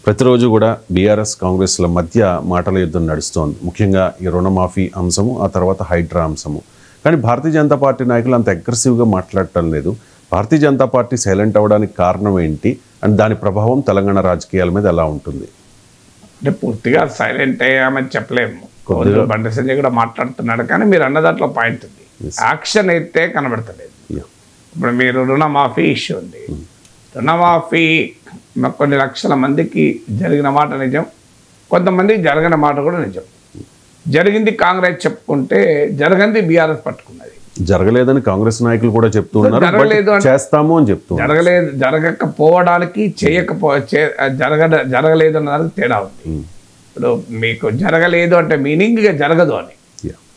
ప్రతిరోజు కూడా బీఆర్ఎస్ కాంగ్రెస్ల మధ్య మాటల యుద్ధం నడుస్తోంది. ముఖ్యంగా ఈ రుణమాఫీ అంశము, ఆ తర్వాత హైడ్రా అంశము. కానీ భారతీయ జనతా పార్టీ నాయకులు అంత అగ్రెసివ్గా మాట్లాడటం లేదు. భారతీయ జనతా పార్టీ సైలెంట్ అవ్వడానికి కారణం ఏంటి అండ్ దాని ప్రభావం తెలంగాణ రాజకీయాల మీద ఎలా ఉంటుంది? అంటే పూర్తిగా సైలెంట్ అయ్యామని చెప్పలేము. బండి సంజయ్ కూడా మాట్లాడుతున్నాడు, కానీ మీరు అన్న దాంట్లో పాయింట్ ఉంది. యాక్షన్ అయితే కనబడతలేదు. ఇప్పుడు మీరు రుణమాఫీ ఇష్యూ ఉంది. రుణమాఫీ కొన్ని లక్షల మందికి జరిగిన మాట నిజం, కొంతమందికి జరగని మాట కూడా నిజం. జరిగింది కాంగ్రెస్ చెప్పుకుంటే, జరగంది బీఆర్ఎస్ పట్టుకున్నది. జరగలేదని కాంగ్రెస్ నాయకులు కూడా చెప్తున్నారు, చేస్తాము అని చెప్తున్నారు. జరగకపోవడానికి జరగలేదు అన్నదానికి తేడా ఉంది. ఇప్పుడు మీకు జరగలేదు అంటే మీనింగ్ జరగదు అని.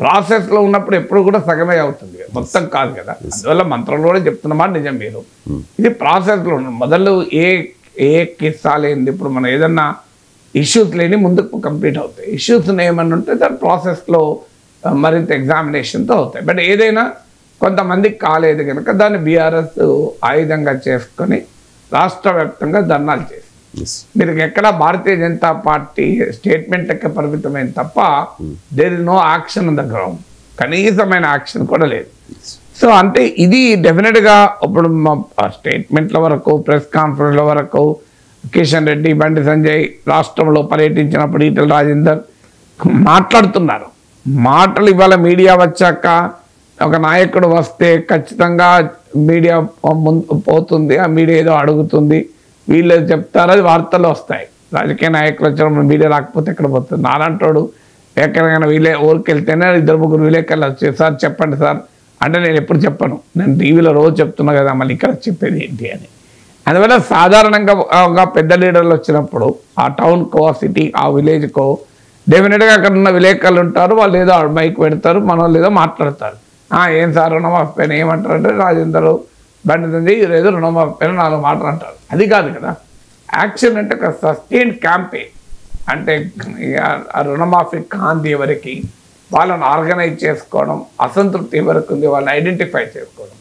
ప్రాసెస్లో ఉన్నప్పుడు ఎప్పుడు కూడా సగమే అవుతుంది, మొత్తం కాదు కదా. అందువల్ల మంత్రంలో కూడా చెప్తున్నమాట నిజం. మీరు ఇది ప్రాసెస్లో మొదలు ఏ కిస్సా లేనిది. ఇప్పుడు మనం ఏదన్నా ఇష్యూస్ లేని ముందుకు కంప్లీట్ అవుతాయి. ఇష్యూస్ ఏమన్నా ఉంటే దాని ప్రాసెస్లో మరింత ఎగ్జామినేషన్తో అవుతాయి. బట్ ఏదైనా కొంతమందికి కాలేదు కనుక దాన్ని బీఆర్ఎస్ ఆయుధంగా చేసుకొని రాష్ట్ర వ్యాప్తంగా ధర్నాలు చేసి, మీరు ఎక్కడ భారతీయ జనతా పార్టీ స్టేట్మెంట్ ఎక్క పరిమితమైన తప్ప there is no action on the ground. కనీసమైన యాక్షన్ కూడా లేదు. సో అంటే ఇది డెఫినెట్గా ఇప్పుడు స్టేట్మెంట్ల వరకు, ప్రెస్ కాన్ఫరెన్స్ల వరకు కిషన్ రెడ్డి, బండి సంజయ్ రాష్ట్రంలో పర్యటించినప్పుడు ఈటెల రాజేందర్ మాట్లాడుతున్నారు. మాటలు ఇవాళ మీడియా వచ్చాక ఒక నాయకుడు వస్తే ఖచ్చితంగా మీడియా పోతుంది, ఆ మీడియా ఏదో అడుగుతుంది, వీళ్ళు చెప్తారు, అది వార్తల్లో వస్తాయి. రాజకీయ నాయకులు వచ్చినప్పుడు మీడియా రాకపోతే ఎక్కడ పోతుంది? నాలంటోడు ఎక్కడికైనా ఊరికి వెళ్తేనే 2-3 విలేకరులు వచ్చి, సార్ చెప్పండి సార్ అంటే నేను ఎప్పుడు నేను టీవీలో రోజు చెప్తున్నా కదా, మళ్ళీ ఇక్కడ చెప్పేది ఏంటి అని. అందువల్ల సాధారణంగా పెద్ద లీడర్లు వచ్చినప్పుడు ఆ టౌన్కో, ఆ సిటీ, ఆ విలేజ్కో డెఫినెట్గా అక్కడ ఉన్న విలేకరులు ఉంటారు. వాళ్ళు ఏదో మైక్ పెడతారు, మన వాళ్ళు ఏదో మాట్లాడతారు. ఏం సార్ రుణమాఫీ పైన ఏమంటారంటే రాజేందర్, బండి సంజయ్ ఏదో రుణమాఫీ పైన 4 మాటలు అంటారు. అది కాదు కదా యాక్షన్. అంటే ఒక సస్టైన్డ్ క్యాంపెయిన్. అంటే ఆ రుణమాఫీ కాంతి ఎవరికి, వాళ్ళని ఆర్గనైజ్ చేసుకోవడం, అసంతృప్తి ఎవరికి ఉంది వాళ్ళని ఐడెంటిఫై చేసుకోవడం.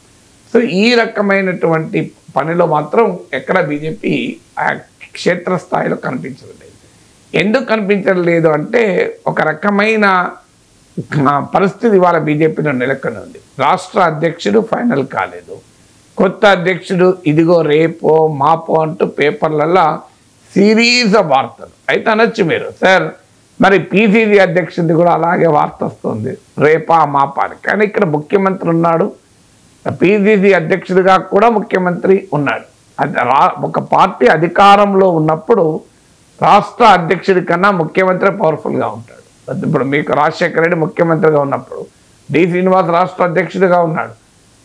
సో ఈ రకమైనటువంటి పనిలో మాత్రం ఎక్కడ బీజేపీ క్షేత్రస్థాయిలో కనిపించలేదు. ఎందుకు కనిపించడం లేదు అంటే ఒక రకమైన పరిస్థితి ఇవాళ బీజేపీలో నెలకొని ఉంది. రాష్ట్ర అధ్యక్షుడు ఫైనల్ కాలేదు, కొత్త అధ్యక్షుడు ఇదిగో రేపో మాపో అంటూ పేపర్లలో సిరీస్ ఆఫ్ వార్తలు. అయితే అనొచ్చు మీరు, సార్ మరి పీసీసీ అధ్యక్షుడిది కూడా అలాగే వార్త వస్తుంది, రేపా మాపా అని. కానీ ఇక్కడ ముఖ్యమంత్రి ఉన్నాడు, పీసీసీ అధ్యక్షుడిగా కూడా ముఖ్యమంత్రి ఉన్నాడు. ఒక పార్టీ అధికారంలో ఉన్నప్పుడు రాష్ట్ర అధ్యక్షుడి కన్నా ముఖ్యమంత్రి పవర్ఫుల్గా ఉంటాడు. ఇప్పుడు మీకు రాజశేఖర రెడ్డి ముఖ్యమంత్రిగా ఉన్నప్పుడు డి శ్రీనివాస్ రాష్ట్ర అధ్యక్షుడిగా ఉన్నాడు.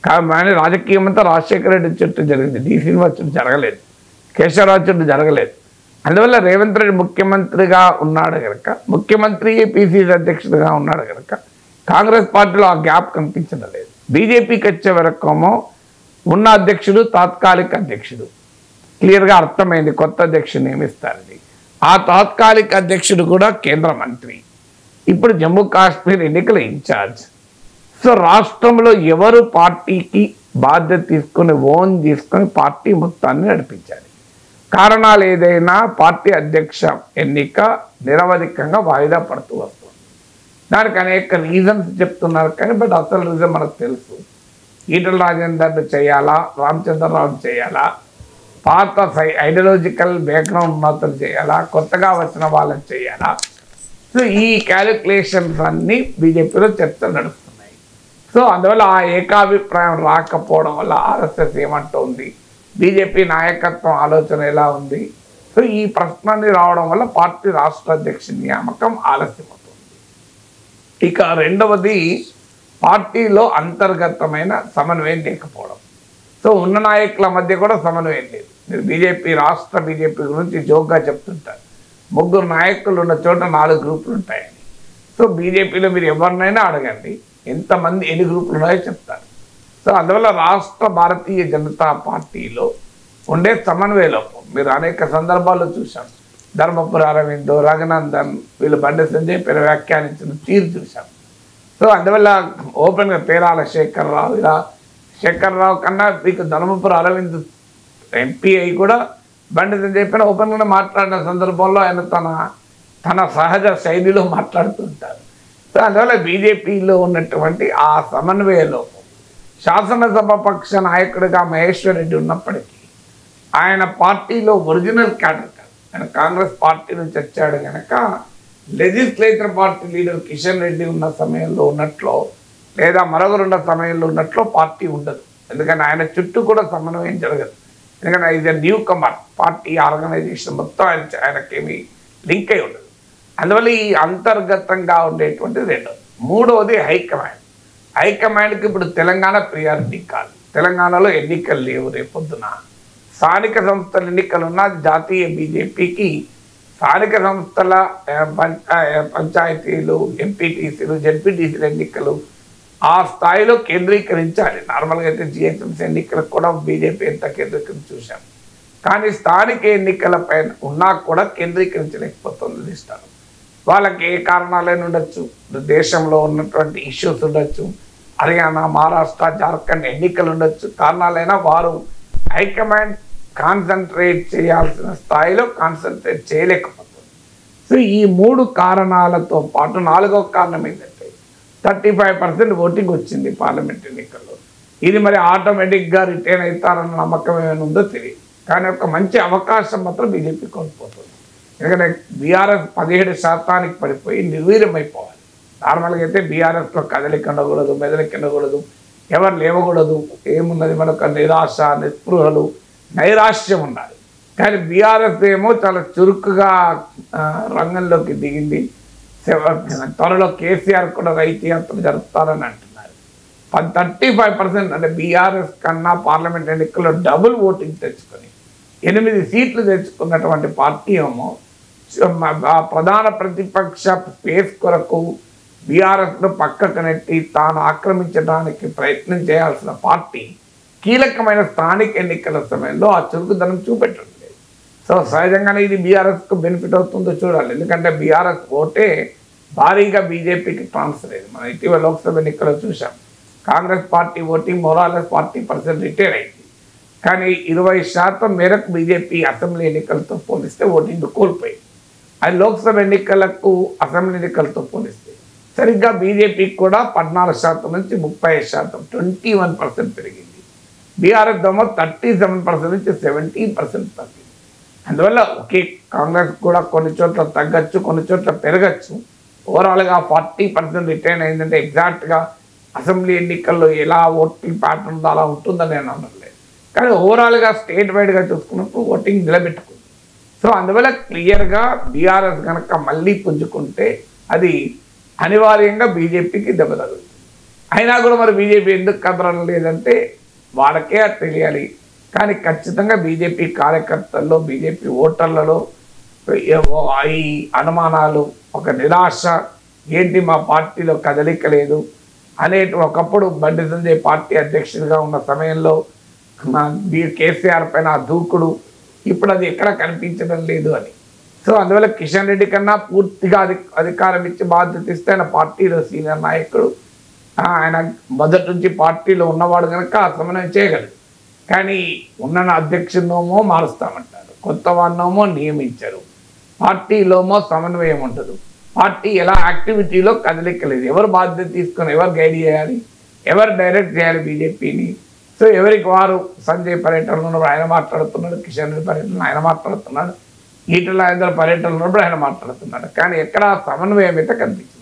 కానీ రాజకీయం అంతా రాజశేఖర రెడ్డి చుట్టూ జరిగింది, డి శ్రీనివాస్ చుట్టూ జరగలేదు, కేశవరావు చుట్టూ జరగలేదు. అందువల్ల రేవంత్ రెడ్డి ముఖ్యమంత్రిగా ఉన్నాడు కనుక, ముఖ్యమంత్రి పీసీసీ అధ్యక్షుడిగా ఉన్నాడు కనుక కాంగ్రెస్ పార్టీలో ఆ గ్యాప్ కనిపించడం లేదు. బీజేపీకి వచ్చే వరకేమో ఉన్న అధ్యక్షుడు తాత్కాలిక అధ్యక్షుడు, క్లియర్గా అర్థమైంది, కొత్త అధ్యక్షుడు నియమిస్తారని. ఆ తాత్కాలిక అధ్యక్షుడు కూడా కేంద్ర మంత్రి, ఇప్పుడు జమ్మూ కాశ్మీర్ ఎన్నికల ఇన్ఛార్జ్. సో రాష్ట్రంలో ఎవరు పార్టీకి బాధ్యత తీసుకొని ఓన్ తీసుకొని పార్టీ మొత్తాన్ని నడిపించాలి. కారణాలు ఏదైనా పార్టీ అధ్యక్ష ఎన్నిక నిరవధికంగా వాయిదా పడుతూ వస్తుంది. దానికి అనేక రీజన్స్ చెప్తున్నారు, కానీ బట్ అసలు రీజన్ మనకు తెలుసు. ఈటెల రాజేందర్ని చేయాలా, రామచంద్రరావుని చేయాలా, పాత ఐడియాలజికల్ బ్యాక్గ్రౌండ్ ఉన్నతను చేయాలా, కొత్తగా వచ్చిన వాళ్ళని చేయాలా? సో ఈ క్యాలిక్యులేషన్స్ అన్నీ బీజేపీలో చర్చలు నడుస్తున్నాయి. సో అందువల్ల ఆ ఏకాభిప్రాయం రాకపోవడం వల్ల ఆర్ఎస్ఎస్ ఏమంటుంది, బీజేపీ నాయకత్వం ఆలోచన ఎలా ఉంది? సో ఈ ప్రశ్నని రావడం వల్ల పార్టీ రాష్ట్ర అధ్యక్షుడి నియామకం ఆలస్యమవుతుంది. ఇక రెండవది పార్టీలో అంతర్గతమైన సమన్వయం లేకపోవడం. సో ఉన్న నాయకుల మధ్య కూడా సమన్వయం లేదు. మీరు బీజేపీ రాష్ట్ర బీజేపీ గురించి జోక్గా చెప్తుంటారు, 3 నాయకులు ఉన్న చోట 4 గ్రూపులు ఉంటాయని. సో బీజేపీలో మీరు ఎవరినైనా అడగండి, ఎంతమంది ఎన్ని గ్రూపులు ఉన్నాయో చెప్తారు. సో అందువల్ల రాష్ట్ర భారతీయ జనతా పార్టీలో ఉండే సమన్వయ లోపం మీరు అనేక సందర్భాల్లో చూసాం. ధర్మపురి అరవింద్, రఘునందన్, వీళ్ళు బండి సంజయ్ పేరు వ్యాఖ్యానించిన తీరు చూసాం. సో అందువల్ల ఓపెన్గా పేరాల శేఖర్రావు, ఇలా శేఖర్రావు కన్నా మీకు ధర్మపురి అరవింద్ ఎంపీ అయి కూడా బండి సంజయ్ పైన ఓపెన్గా మాట్లాడిన సందర్భంలో ఆయన తన సహజ శైలిలో మాట్లాడుతుంటారు. సో అందువల్ల బీజేపీలో ఉన్నటువంటి ఆ సమన్వయ లోపం, శాసనసభ పక్ష నాయకుడిగా మహేశ్వర్ రెడ్డి ఉన్నప్పటికీ ఆయన పార్టీలో ఒరిజినల్ క్యాడర్ కాదు, ఆయన కాంగ్రెస్ పార్టీ నుంచి వచ్చాడు కనుక legislature party leader Kishan Reddy ఉన్న సమయంలో ఉన్నట్లో లేదా మరొకరున్న సమయంలో ఉన్నట్లో పార్టీ ఉండదు. ఎందుకంటే ఆయన చుట్టూ కూడా సమన్వయం జరగదు. ఎందుకంటే is a new comer, party organization మొత్తం ఆయనకేమి లింక్ అయి ఉండదు. అందువల్ల ఈ అంతర్గతంగా ఉండేటువంటిది రెండోది. మూడవది హైకమాండ్కి ఇప్పుడు తెలంగాణ ప్రియారిటీ కాదు. తెలంగాణలో ఎన్నికలు లేవు, రేపొద్దున స్థానిక సంస్థల ఎన్నికలు ఉన్న జాతీయ బీజేపీకి స్థానిక సంస్థల పంచాయతీలు, ఎంపీటీసీలు, జెడ్పీటీసీల ఎన్నికలు ఆ స్థాయిలో కేంద్రీకరించాలి. నార్మల్గా అయితే జిహెచ్ఎంసీ ఎన్నికలకు కూడా బీజేపీ ఎంత కేంద్రీకరించి చూశాం, కానీ స్థానిక ఎన్నికలపైన ఉన్నా కూడా కేంద్రీకరించలేకపోతుంది ఇష్టం. వాళ్ళకి ఏ కారణాలైనా ఉండొచ్చు, దేశంలో ఉన్నటువంటి ఇష్యూస్ ఉండొచ్చు, హర్యానా, మహారాష్ట్ర, జార్ఖండ్ ఎన్నికలు ఉండొచ్చు, కారణాలైనా వారు హైకమాండ్ కాన్సన్ట్రేట్ చేయాల్సిన స్థాయిలో కాన్సన్ట్రేట్ చేయలేకపోతుంది. సో ఈ మూడు కారణాలతో పాటు నాలుగవ కారణం ఏంటంటే 35% ఓటింగ్ వచ్చింది పార్లమెంట్ ఎన్నికల్లో. ఇది మరి ఆటోమేటిక్గా రిటైన్ అవుతారన్న నమ్మకం ఏమైనా ఉందో తెలియదు, కానీ ఒక మంచి అవకాశం మాత్రం బీజేపీ కోల్పోతుంది. ఎందుకంటే బీఆర్ఎస్ 17% పడిపోయి నిర్వీర్యమైపోవాలి. నార్మల్గా అయితే బీఆర్ఎస్లో కదలిక ఉండకూడదు, మెదలిక ఉండకూడదు, ఎవరు లేవకూడదు, ఏమున్నది మనకు నిరాశ, నిస్పృహలు, నైరాశ్యం ఉండాలి. కానీ బీఆర్ఎస్ ఏమో చాలా చురుకుగా రంగంలోకి దిగింది. త్వరలో కేసీఆర్ కూడా రైతు యాత్ర జరుపుతారని అంటున్నారు. 35% అంటే బీఆర్ఎస్ కన్నా పార్లమెంట్ ఎన్నికల్లో డబుల్ ఓటింగ్ తెచ్చుకొని 8 సీట్లు తెచ్చుకున్నటువంటి పార్టీ ఏమో ప్రధాన ప్రతిపక్ష స్పేస్ కొరకు బీఆర్ఎస్ను పక్కకు నెట్టి తాను ఆక్రమించడానికి ప్రయత్నం చేయాల్సిన పార్టీ కీలకమైన స్థానిక ఎన్నికల సమయంలో ఆ చురుకుదనం చూపెట్టడం లేదు. సో సహజంగానే ఇది బీఆర్ఎస్కు బెనిఫిట్ అవుతుందో చూడాలి. ఎందుకంటే బీఆర్ఎస్ ఓటే భారీగా బీజేపీకి ట్రాన్స్ఫర్ అయింది. మనం ఇటీవల లోక్సభ ఎన్నికల్లో చూసాం, Congress party voting Morales 40% retire అయింది, కానీ 20% మేరకు బీజేపీ అసెంబ్లీ ఎన్నికలతో పోలిస్తే ఓటింగ్ కోల్పోయింది. అది లోక్సభ ఎన్నికలకు అసెంబ్లీ ఎన్నికలతో పోలిస్తే సరిగ్గా బీజేపీకి కూడా 14% నుంచి 30%, 21% పెరిగింది. బీఆర్ఎస్ ఏమో 37% నుంచి 17% తగ్గింది. అందువల్ల ఒకే కాంగ్రెస్ కూడా కొన్ని చోట్ల తగ్గచ్చు, కొన్ని చోట్ల పెరగచ్చు. ఓవరాల్గా 40% రిటైన్ అయిందంటే ఎగ్జాక్ట్గా అసెంబ్లీ ఎన్నికల్లో ఎలా ఓటింగ్ ప్యాటర్న్ ఉందో అలా ఉంటుందని నేను అనలేదు. కానీ ఓవరాల్గా స్టేట్ వైడ్గా చూసుకున్నప్పుడు ఓటింగ్ నిలబెట్టుకుంది. సో అందువల్ల క్లియర్గా బీఆర్ఎస్ కనుక మళ్ళీ పుంజుకుంటే అది అనివార్యంగా బీజేపీకి దెబ్బ తగులుతుంది. అయినా కూడా మరి బీజేపీ ఎందుకు కదలడం లేదంటే వాళ్ళకే తెలియాలి. కానీ ఖచ్చితంగా బీజేపీ కార్యకర్తల్లో, బీజేపీ ఓటర్లలో ఈ అనుమానాలు, ఒక నిరాశ, ఏంటి మా పార్టీలో కదలిక లేదు అనేటి ఒకప్పుడు బండి సంజయ్ పార్టీ అధ్యక్షుడిగా ఉన్న సమయంలో కేసీఆర్ పైన దూకుడు, ఇప్పుడు అది ఎక్కడ కనిపించడం లేదు అని. సో అందువల్ల కిషన్ రెడ్డి కన్నా పూర్తిగా అధికారం ఇచ్చి బాధ్యత ఇస్తే ఆయన పార్టీలో సీనియర్ నాయకుడు, ఆయన మొదటి నుంచి పార్టీలో ఉన్నవాడు కనుక సమన్వయం చేయగలడు. కానీ ఉన్న అధ్యక్షుడినోమో మారుస్తామంటారు, కొత్త వాడినోమో నియమించరు, పార్టీలోమో సమన్వయం ఉండదు, పార్టీ ఎలా యాక్టివిటీలో కదలికలేదు. ఎవరు బాధ్యత తీసుకొని ఎవరు గైడ్ చేయాలి, ఎవరు డైరెక్ట్ చేయాలి బీజేపీని? సో ఎవరికి వారు సంజయ్ పర్యటనలో ఉన్నప్పుడు ఆయన మాట్లాడుతున్నాడు, కిషన్ రెడ్డి పర్యటనలో ఆయన మాట్లాడుతున్నాడు, ఈటల రాజేందర్ పర్యటనలో ఉన్నప్పుడు ఆయన మాట్లాడుతున్నాడు, కానీ ఎక్కడ సమన్వయం అయితే కనిపించింది.